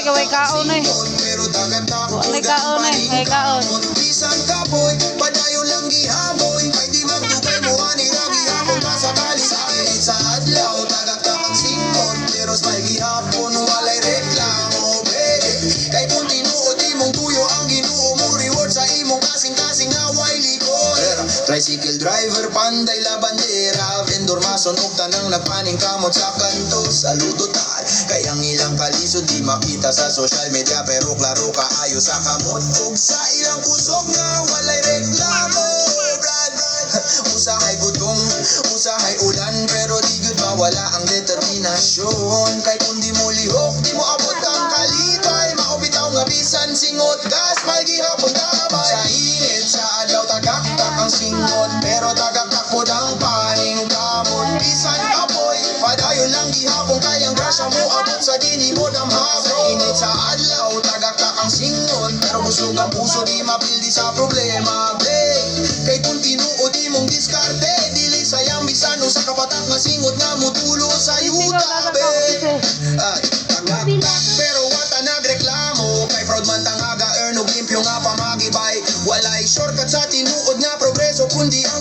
kaway kaon eh. Wala kaon eh, may kaon. Bisan kapoy, padayon lang gihaboy. Kay di magdugay mo ani lagi hapon kasakali sa init sa adlaw. Tagaktak ang singon, pero may gihapon walay reklamo. Kay kung tinuod imong tuyo ang Ginoo mo reward sa imong kasing-kasing away likod. Tricycle driver, panday la bandera, vendor mason ug tanang nagpaning kamot sa kanto. Saludo tal, kay ang ilang kalisod di makita sa social media, pero klaro kaayo sa kamot ug sa ilang kusog nga walay reklamo. Brad, usahay gutom, usahay ulan, pero di gud mawala ang determinasyon. Kay kung di mo lihok, di mo abot ang kalipay, maubitaw nga bisan singot gas may gihapon damay. Sa init sa adlaw tagaktak ang singot, pero tagaktak po ang paning kamot. Bisan kapoy, padayon lang gihapon, kayang grasya mo abot sa dini mo damhapon. Sa init sa adlaw tagaktak ang singot, pero busog ang puso di mapildi sa problema. Kay kung tinuod imong diskarte, dili sayang bisan usa ka patak nga singot nga mutulo sa yuta. Ay, tagaktak pero wata nagreklamo, kay proud man tangaga earn og limpyo nga pamagibay. Walay shortcut sa tinuod nga progreso, kundi ang